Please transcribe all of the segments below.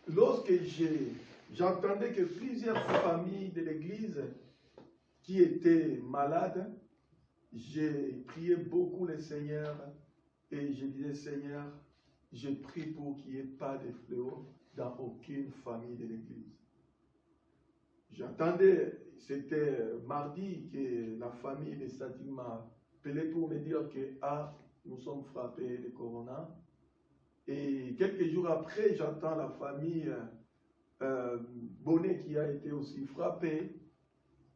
lorsque j'entendais que plusieurs familles de l'Église qui étaient malades, j'ai prié beaucoup le Seigneur et je disais, Seigneur, je prie pour qu'il n'y ait pas de fléau dans aucune famille de l'Église. J'attendais, c'était mardi que la famille de Sadi m'a appelé pour me dire que nous sommes frappés de corona. Et quelques jours après, j'entends la famille Bonnet qui a été aussi frappée.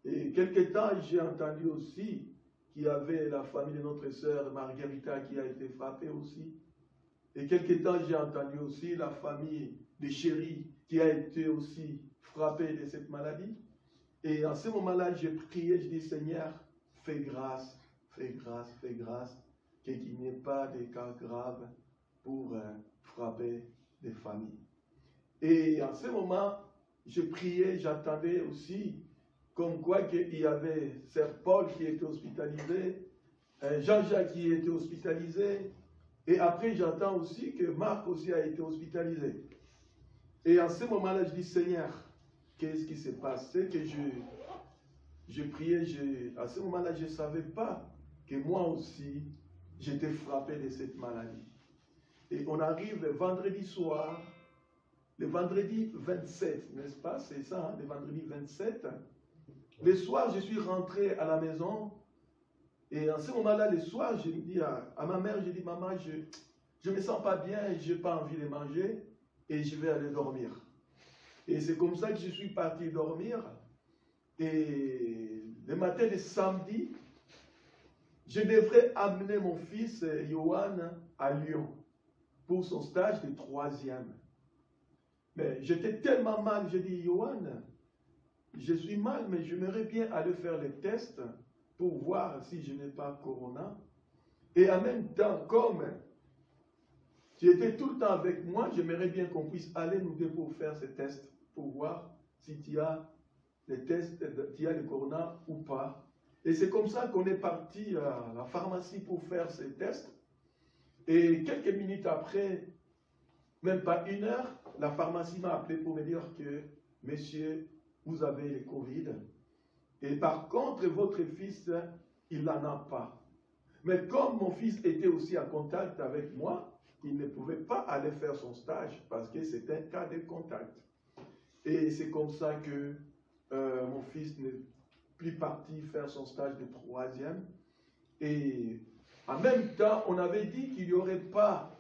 Et quelque temps, j'ai entendu aussi qu'il y avait la famille de notre sœur Margarita qui a été frappée aussi. Et quelque temps, j'ai entendu aussi la famille de Chéri qui a été aussi frappée de cette maladie. Et en ce moment-là, j'ai prié, je dis, Seigneur, fais grâce, fais grâce, fais grâce, qu'il n'y ait pas de cas graves pour frapper des familles. Et en ce moment, je priais, j'attendais aussi, comme quoi qu'il y avait Sœur Paul qui était hospitalisé, Jean-Jacques qui était hospitalisé, et après j'entends aussi que Marc aussi a été hospitalisé. Et en ce moment-là, je dis, Seigneur, qu'est-ce qui s'est passé que je priais, à ce moment-là, je ne savais pas que moi aussi, j'étais frappé de cette maladie. Et on arrive le vendredi soir, le vendredi 27, n'est-ce pas? C'est ça, hein, le vendredi 27. Le soir, je suis rentré à la maison. Et en ce moment-là, le soir, je dis à ma mère, je dis, maman, je ne me sens pas bien, je n'ai pas envie de manger et je vais aller dormir. Et c'est comme ça que je suis parti dormir. Et le matin de samedi, je devrais amener mon fils Johan à Lyon pour son stage de 3e. Mais j'étais tellement mal, j'ai dit, Johan, je suis mal, mais j'aimerais bien aller faire les tests pour voir si je n'ai pas corona. Et en même temps, comme tu étais tout le temps avec moi, j'aimerais bien qu'on puisse aller nous deux pour faire ces tests, pour voir si tu as les tests, tu as le corona ou pas. Et c'est comme ça qu'on est parti à la pharmacie pour faire ces tests. Et quelques minutes après, même pas 1 heure, la pharmacie m'a appelé pour me dire que, monsieur, vous avez le Covid. Et par contre, votre fils, il n'en a pas. Mais comme mon fils était aussi en contact avec moi, il ne pouvait pas aller faire son stage parce que c'était un cas de contact. Et c'est comme ça que mon fils n'est plus parti faire son stage de 3e. Et en même temps, on avait dit qu'il n'y aurait pas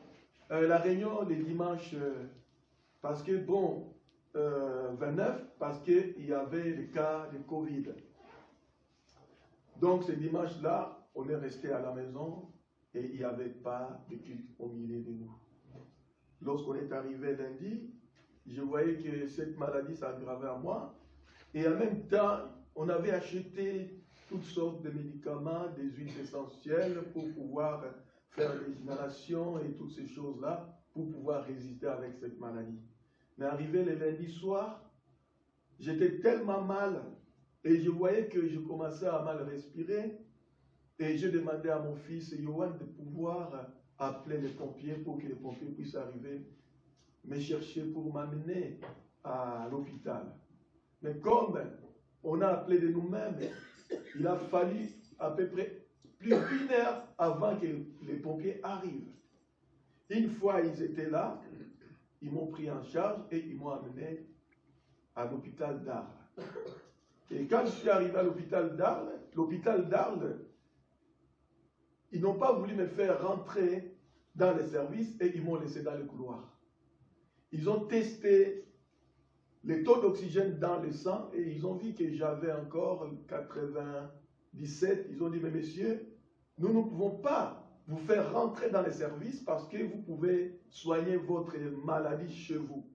la réunion les dimanches parce que, bon, 29, parce qu'il y avait le cas de Covid. Donc, ce dimanche-là, on est resté à la maison et il n'y avait pas de culte au milieu de nous. Lorsqu'on est arrivé lundi, je voyais que cette maladie s'aggravait à moi. Et en même temps, on avait acheté toutes sortes de médicaments, des huiles essentielles pour pouvoir faire les inhalations et toutes ces choses-là pour pouvoir résister avec cette maladie. Mais arrivé le lundi soir, j'étais tellement mal et je voyais que je commençais à mal respirer. Et je demandais à mon fils Johan de pouvoir appeler les pompiers pour que les pompiers puissent arriver me chercher pour m'amener à l'hôpital. Mais comme on a appelé de nous-mêmes, il a fallu à peu près plus d'1 heure avant que les pompiers arrivent. Une fois ils étaient là, ils m'ont pris en charge et ils m'ont amené à l'hôpital d'Arles. Et quand je suis arrivé à l'hôpital d'Arles, ils n'ont pas voulu me faire rentrer dans les services et ils m'ont laissé dans le couloir. Ils ont testé les taux d'oxygène dans le sang et ils ont vu que j'avais encore 97. Ils ont dit, mais monsieur, nous ne pouvons pas vous faire rentrer dans les services parce que vous pouvez soigner votre maladie chez vous.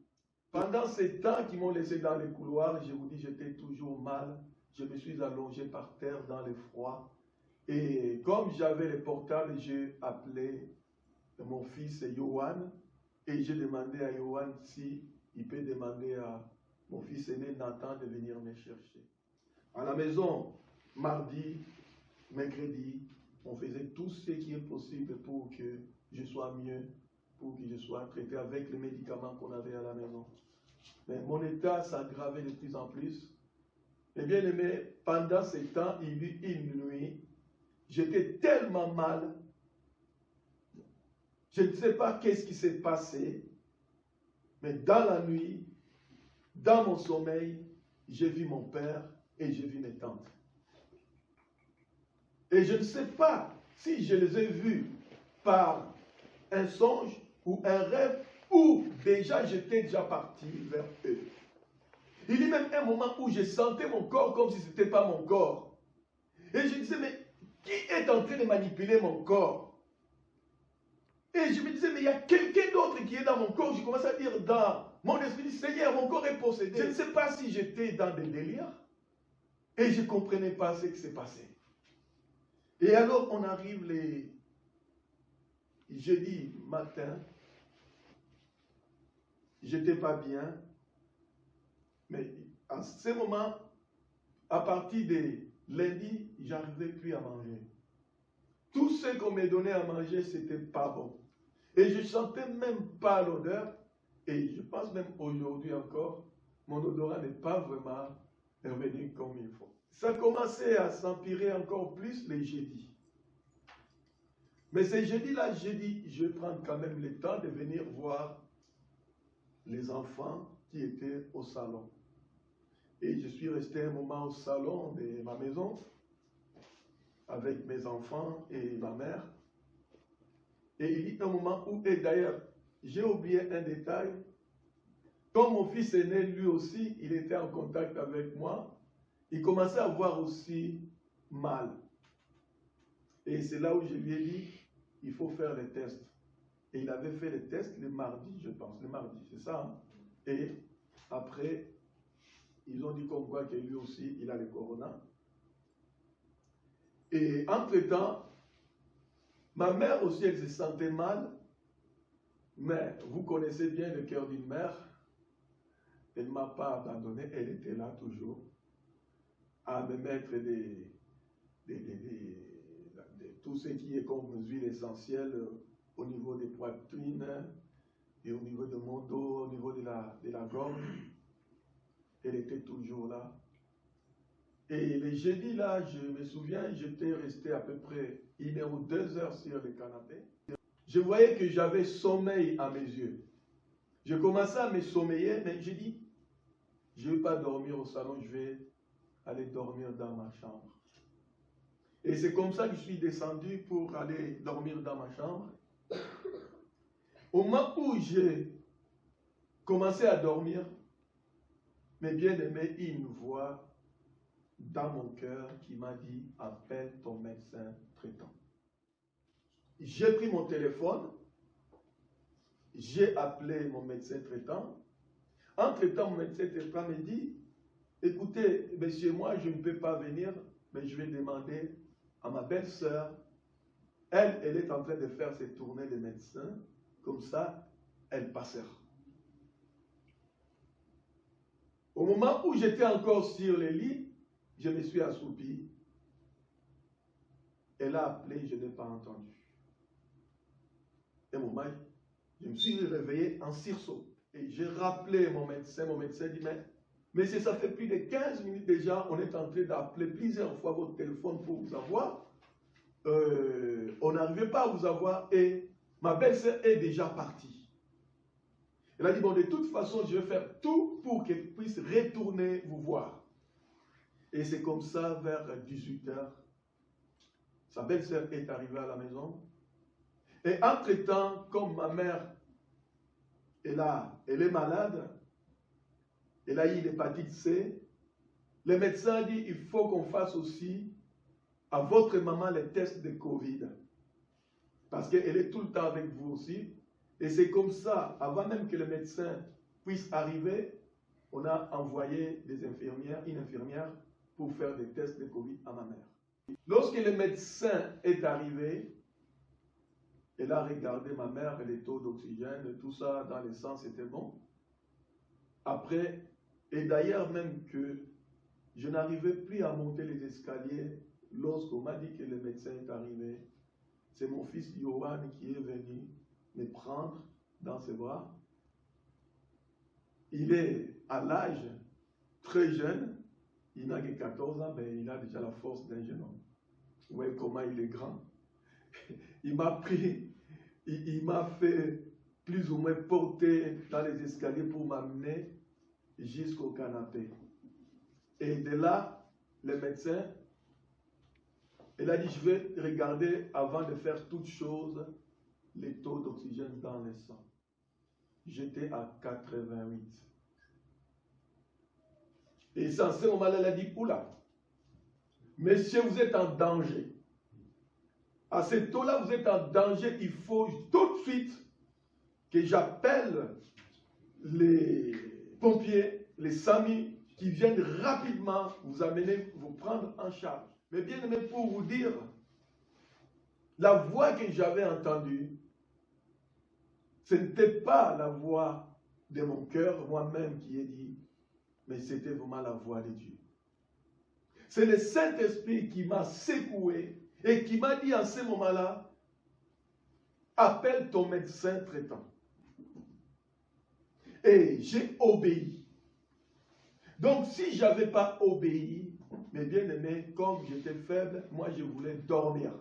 Pendant ces temps qu'ils m'ont laissé dans les couloirs, je vous dis, j'étais toujours mal. Je me suis allongé par terre dans le froid. Et comme j'avais le portable, j'ai appelé mon fils Johan et j'ai demandé à Johan si il peut demander à mon fils aîné Nathan de venir me chercher. À la maison, mardi, mercredi, on faisait tout ce qui est possible pour que je sois mieux, pour que je sois traité avec les médicaments qu'on avait à la maison. Mais mon état s'aggravait de plus en plus. Et bien aimé, pendant ces temps, il y eut une nuit, j'étais tellement mal, je ne sais pas qu'est-ce qui s'est passé, mais dans la nuit, dans mon sommeil, j'ai vu mon père et j'ai vu mes tantes. Et je ne sais pas si je les ai vus par un songe ou un rêve, ou déjà j'étais déjà parti vers eux. Il y a même un moment où je sentais mon corps comme si ce n'était pas mon corps. Et je disais, mais qui est en train de manipuler mon corps? Et je me disais, mais il y a quelqu'un d'autre qui est dans mon corps. Je commençais à dire dans mon esprit, Seigneur, mon corps est possédé. Je ne sais pas si j'étais dans des délires. Et je ne comprenais pas ce qui s'est passé. Et alors, on arrive les jeudi matin. J'étais pas bien. Mais à ce moment, à partir de lundi, j'arrivais plus à manger. Tout ce qu'on me donnait à manger, c'était pas bon. Et je ne sentais même pas l'odeur. Et je pense même aujourd'hui encore, mon odorat n'est pas vraiment revenu comme il faut. Ça commençait à s'empirer encore plus les jeudis. Mais ces jeudis-là, j'ai dit, je vais prendre quand même le temps de venir voir les enfants qui étaient au salon. Et je suis resté un moment au salon de ma maison avec mes enfants et ma mère. Et il y a un moment où, et d'ailleurs, j'ai oublié un détail. Comme mon fils aîné, lui aussi, il était en contact avec moi, il commençait à avoir aussi mal. Et c'est là où je lui ai dit, il faut faire les tests. Et il avait fait les tests le mardi, je pense, le mardi, c'est ça. Hein? Et après, ils ont dit comme quoi que lui aussi, il a le corona. Et entre-temps, ma mère aussi, elle se sentait mal. Mais vous connaissez bien le cœur d'une mère. Elle ne m'a pas abandonné, elle était là toujours à me mettre tout ce qui est comme huile essentielle au niveau des poitrines et au niveau de mon dos, au niveau de la gorge. Elle était toujours là. Et les jeudis là, je me souviens, j'étais resté à peu près 1 heure ou 2 heures sur le canapé. Je voyais que j'avais sommeil à mes yeux. Je commençais à me sommeiller, mais j'ai dit, je ne vais pas dormir au salon, je vais aller dormir dans ma chambre. Et c'est comme ça que je suis descendu pour aller dormir dans ma chambre. Au moment où j'ai commencé à dormir, mes bien-aimés, une voix dans mon cœur qui m'a dit, appelle ton médecin traitant. J'ai pris mon téléphone, j'ai appelé mon médecin traitant. Entre-temps, mon médecin traitant me dit, écoutez, monsieur, moi, je ne peux pas venir, mais je vais demander à ma belle-sœur. Elle est en train de faire ses tournées de médecin, comme ça, elle passera. Au moment où j'étais encore sur le lit, je me suis assoupi. Elle a appelé, je n'ai pas entendu. Et je me suis réveillé en sursaut. Et j'ai rappelé mon médecin dit, mais ça fait plus de 15 minutes déjà, on est en train d'appeler plusieurs fois votre téléphone pour vous avoir. On n'arrivait pas à vous avoir et ma belle-sœur est déjà partie. Elle a dit, bon, de toute façon, je vais faire tout pour qu'elle puisse retourner vous voir. Et c'est comme ça, vers 18 h, sa belle-sœur est arrivée à la maison. Et entre-temps, comme ma mère, elle est malade, elle a eu l'hépatite C, le médecin a dit, il faut qu'on fasse aussi à votre maman les tests de Covid. Parce qu'elle est tout le temps avec vous aussi. Et c'est comme ça, avant même que le médecin puisse arriver, on a envoyé une infirmière pour faire des tests de Covid à ma mère. Lorsque le médecin est arrivé, elle a regardé ma mère, les taux d'oxygène, tout ça dans le sang, c'était bon. Après, et d'ailleurs même que je n'arrivais plus à monter les escaliers lorsqu'on m'a dit que le médecin est arrivé. C'est mon fils Yohan qui est venu me prendre dans ses bras. il est à l'âge très jeune, il n'a que 14 ans, mais il a déjà la force d'un jeune homme. Vous voyez comment il est grand. Il m'a pris, il m'a fait plus ou moins porter dans les escaliers pour m'amener jusqu'au canapé. Et de là, le médecin, il a dit, je vais regarder avant de faire toute chose les taux d'oxygène dans le sang. J'étais à 88. Et c'est en ce moment-là, il a dit, oula, monsieur, vous êtes en danger. À ce taux-là, vous êtes en danger. Il faut tout de suite que j'appelle les pompiers, les SAMI, qui viennent rapidement vous amener, vous prendre en charge. Mais bien aimé, pour vous dire, la voix que j'avais entendue, ce n'était pas la voix de mon cœur, moi-même qui ai dit, mais c'était vraiment la voix de Dieu. C'est le Saint-Esprit qui m'a secoué et qui m'a dit en ce moment-là, appelle ton médecin traitant. Et j'ai obéi. Donc si je n'avais pas obéi, mes bien-aimés, comme j'étais faible, moi je voulais dormir.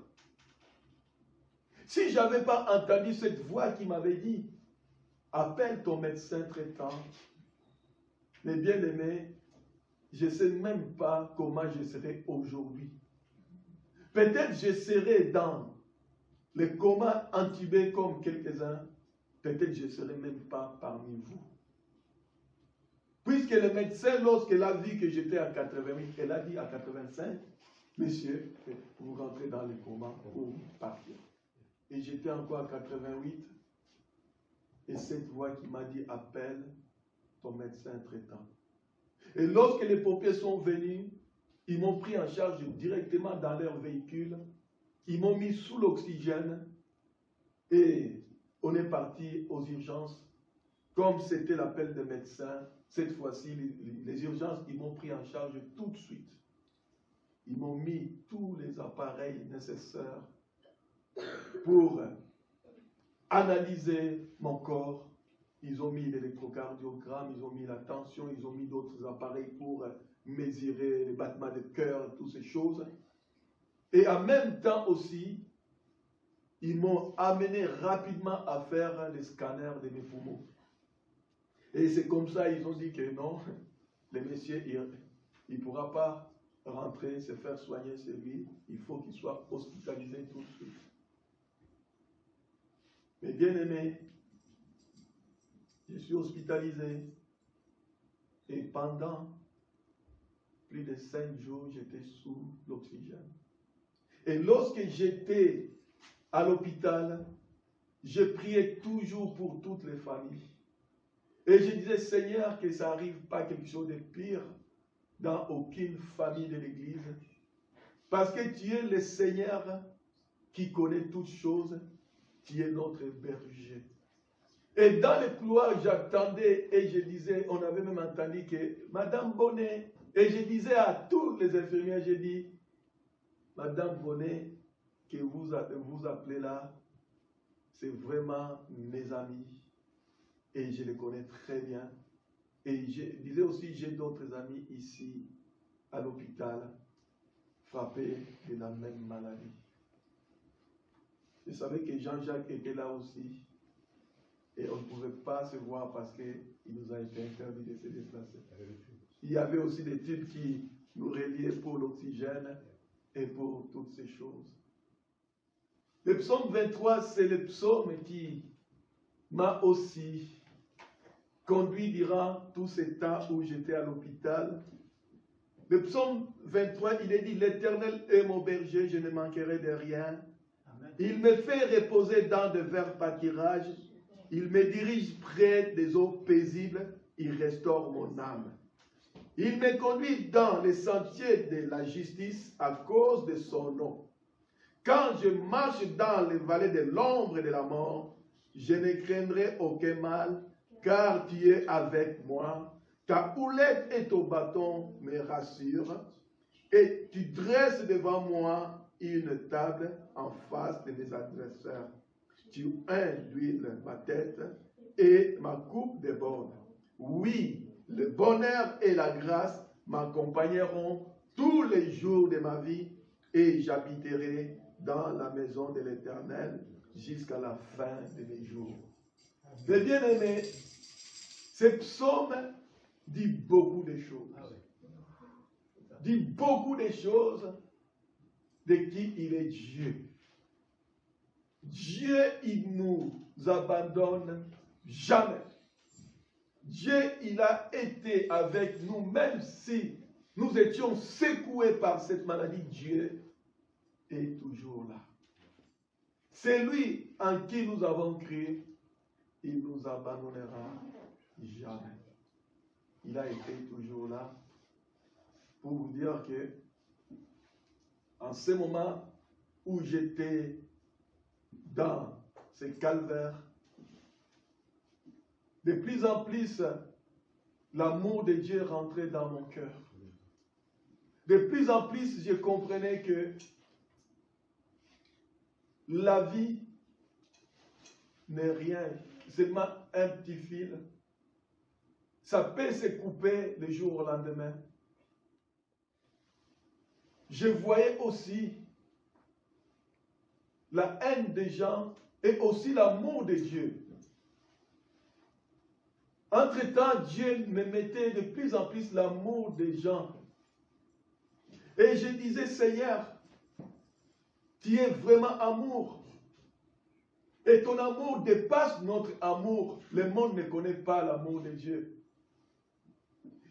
Si je n'avais pas entendu cette voix qui m'avait dit, appelle ton médecin traitant, mes bien-aimés, je ne sais même pas comment je serais aujourd'hui. Peut-être je serais dans le coma intubé comme quelques-uns, peut-être je ne serais même pas parmi vous. Puisque le médecin, lorsqu'elle a vu que j'étais à 88, elle a dit à 85, monsieur, vous rentrez dans le coma pour partir. Et j'étais encore à 88, et cette voix qui m'a dit, appelle ton médecin traitant. Et lorsque les pompiers sont venus, ils m'ont pris en charge directement dans leur véhicule, ils m'ont mis sous l'oxygène, et on est parti aux urgences. Comme c'était l'appel des médecins, cette fois-ci, les urgences, ils m'ont pris en charge tout de suite. Ils m'ont mis tous les appareils nécessaires pour analyser mon corps. Ils ont mis l'électrocardiogramme, ils ont mis la tension, ils ont mis d'autres appareils pour mesurer les battements de cœur, toutes ces choses. Et en même temps aussi, ils m'ont amené rapidement à faire les scanners de mes poumons. Et c'est comme ça, ils ont dit que non, le monsieur, il ne pourra pas rentrer, se faire soigner chez lui. Il faut qu'il soit hospitalisé tout de suite. Mais bien aimé, je suis hospitalisé. Et pendant plus de 5 jours, j'étais sous l'oxygène. Et lorsque j'étais à l'hôpital, je priais toujours pour toutes les familles. Et je disais, Seigneur, que ça n'arrive pas quelque chose de pire dans aucune famille de l'Église. Parce que tu es le Seigneur qui connaît toutes choses. Tu es notre berger. Et dans le couloir, j'attendais et je disais, on avait même entendu que Madame Bonnet, et je disais à tous les infirmières, j'ai dit, Madame Bonnet, que vous appelez là, c'est vraiment mes amis. Et je les connais très bien. Et je disais aussi, j'ai d'autres amis ici, à l'hôpital, frappés de la même maladie. Je savais que Jean-Jacques était là aussi. Et on ne pouvait pas se voir parce qu'il nous a été interdit de se déplacer. Il y avait aussi des tubes qui nous reliaient pour l'oxygène et pour toutes ces choses. Le psaume 23, c'est le psaume qui m'a aussi conduit durant tout ce temps où j'étais à l'hôpital. Le psaume 23, il est dit, l'Éternel est mon berger, je ne manquerai de rien. Amen. Il me fait reposer dans de verts pâturages. Il me dirige près des eaux paisibles. Il restaure mon âme. Il me conduit dans les sentiers de la justice à cause de son nom. Quand je marche dans les vallées de l'ombre et de la mort, je ne craindrai aucun mal, car tu es avec moi. Ta houlette et ton bâton me rassurent, et tu dresses devant moi une table en face de mes adversaires. Tu unges d'huile ma tête, et ma coupe déborde. Oui, le bonheur et la grâce m'accompagneront tous les jours de ma vie et j'habiterai dans la maison de l'Éternel jusqu'à la fin de mes jours. Mais bien aimé, ce psaume dit beaucoup de choses. Dit beaucoup de choses de qui il est Dieu. Dieu, il nous abandonne jamais. Dieu, il a été avec nous, même si nous étions secoués par cette maladie, Dieu est toujours là. C'est lui en qui nous avons cru, il ne nous abandonnera jamais. Il a été toujours là pour vous dire que en ce moment où j'étais dans ce calvaire, de plus en plus, l'amour de Dieu rentrait dans mon cœur. De plus en plus, je comprenais que la vie n'est rien, seulement un petit fil. Ça peut se couper le jour au lendemain. Je voyais aussi la haine des gens et aussi l'amour de Dieu. Entre-temps, Dieu me mettait de plus en plus l'amour des gens. Et je disais, Seigneur, tu es vraiment amour. Et ton amour dépasse notre amour. Le monde ne connaît pas l'amour de Dieu.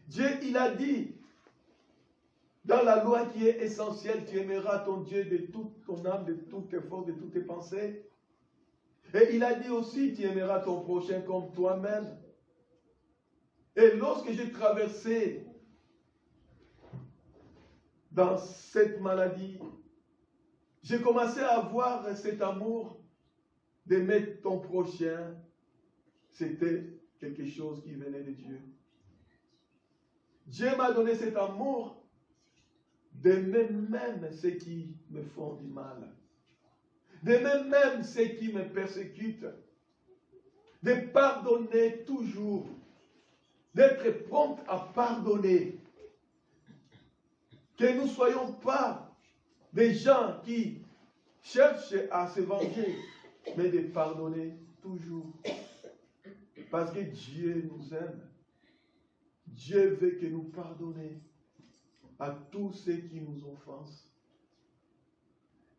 Dieu, il a dit, dans la loi qui est essentielle, tu aimeras ton Dieu de toute ton âme, de toutes tes forces, de toutes tes pensées. Et il a dit aussi, tu aimeras ton prochain comme toi-même. Et lorsque j'ai traversé dans cette maladie, j'ai commencé à avoir cet amour d'aimer ton prochain. C'était quelque chose qui venait de Dieu. Dieu m'a donné cet amour d'aimer même ceux qui me font du mal, d'aimer même ceux qui me persécutent, de pardonner toujours, d'être prompt à pardonner. Que nous ne soyons pas des gens qui cherchent à se venger, mais de pardonner toujours. Parce que Dieu nous aime. Dieu veut que nous pardonnions à tous ceux qui nous offensent.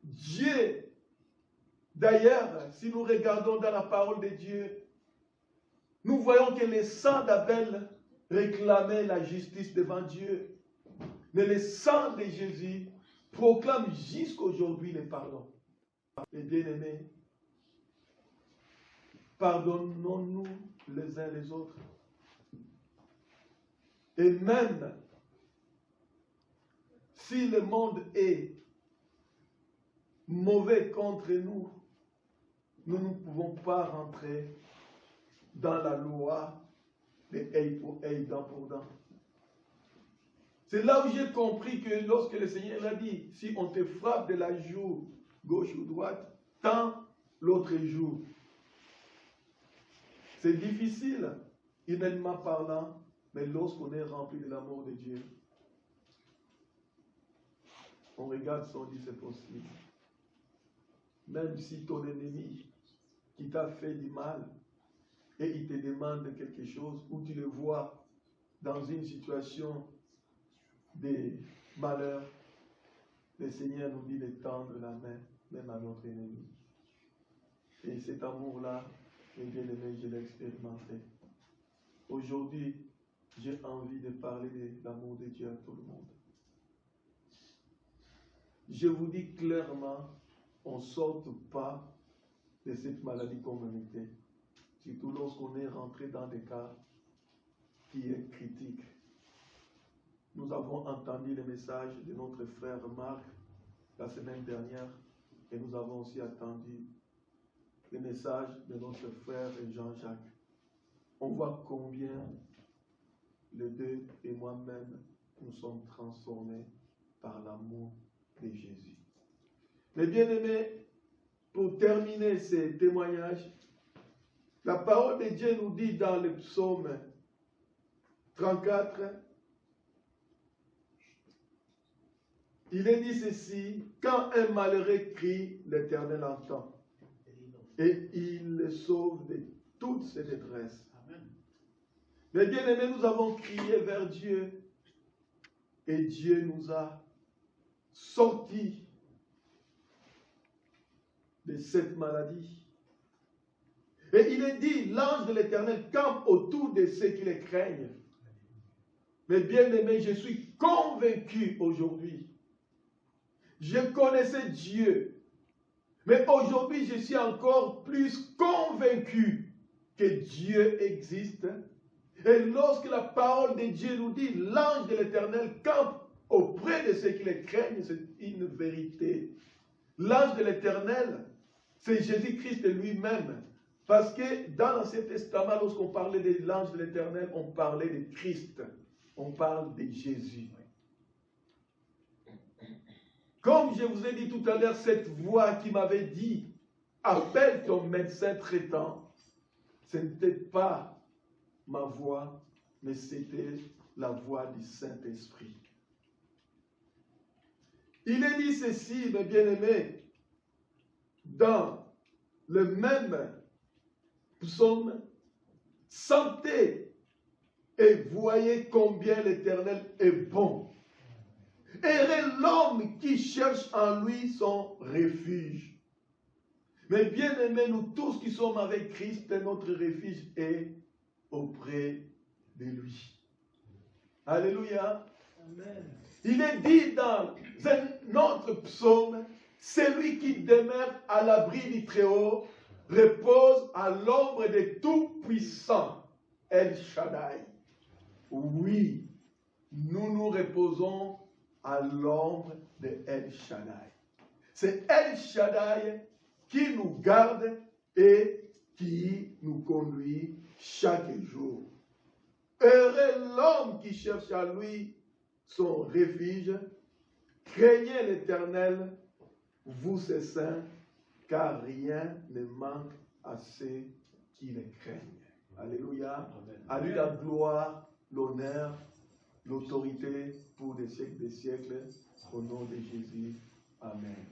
Dieu, d'ailleurs, si nous regardons dans la parole de Dieu, nous voyons que le sang d'Abel réclamait la justice devant Dieu. Mais le sang de Jésus proclame jusqu'aujourd'hui le pardon. Les bien-aimés, pardonnons-nous les uns les autres. Et même si le monde est mauvais contre nous, nous ne pouvons pas rentrer dans la loi de œil pour œil, dent pour dent. C'est là où j'ai compris que lorsque le Seigneur a dit, si on te frappe de la joue gauche ou droite, tends l'autre joue. C'est difficile, humainement parlant, mais lorsqu'on est rempli de l'amour de Dieu, on regarde ça, on dit c'est possible. Même si ton ennemi qui t'a fait du mal et il te demande quelque chose ou tu le vois dans une situation de malheur, le Seigneur nous dit de tendre la main même à notre ennemi. Et cet amour-là, mes bien-aimés, je l'ai expérimenté. Aujourd'hui, j'ai envie de parler de l'amour de Dieu à tout le monde. Je vous dis clairement, on ne sort pas de cette maladie comme on était. Surtout lorsqu'on est rentré dans des cas qui est critique. Nous avons entendu le message de notre frère Marc la semaine dernière et nous avons aussi entendu le message de notre frère Jean-Jacques. On voit combien les deux et moi-même nous sommes transformés par l'amour de Jésus. Mais bien aimés, pour terminer ces témoignages, la parole de Dieu nous dit dans le psaume 34, il est dit ceci, quand un malheureux crie, l'Éternel entend. Et il le sauve de toutes ses détresses. Amen. Mais bien aimés, nous avons crié vers Dieu et Dieu nous a sortis de cette maladie. Et il est dit, l'ange de l'Éternel campe autour de ceux qui les craignent. Mais bien aimé, je suis convaincu aujourd'hui. Je connaissais Dieu. Mais aujourd'hui, je suis encore plus convaincu que Dieu existe. Et lorsque la parole de Dieu nous dit, l'ange de l'Éternel campe auprès de ceux qui les craignent, c'est une vérité. L'ange de l'Éternel, c'est Jésus-Christ lui-même. Parce que dans l'Ancien Testament, lorsqu'on parlait de l'ange de l'Éternel, on parlait de Christ. On parle de Jésus. Comme je vous ai dit tout à l'heure, cette voix qui m'avait dit, appelle ton médecin traitant, ce n'était pas ma voix, mais c'était la voix du Saint-Esprit. Il est dit ceci, mes bien-aimés, dans le même psaume, sentez et voyez combien l'Éternel est bon. Heureux l'homme qui cherche en lui son refuge. Mais bien aimés, nous tous qui sommes avec Christ, notre refuge est auprès de lui. Alléluia. Amen. Il est dit dans un autre psaume, celui qui demeure à l'abri du Très-Haut repose à l'ombre des Tout-Puissants, El Shaddai. Oui, nous nous reposons à l'ombre de El Shaddai. C'est El Shaddai qui nous garde et qui nous conduit chaque jour. Heureux l'homme qui cherche à lui son refuge. Craignez l'Éternel, vous ses saints, car rien ne manque à ceux qui le craignent. Alléluia. À lui la gloire, l'honneur, l'autorité pour des siècles, au nom de Jésus. Amen.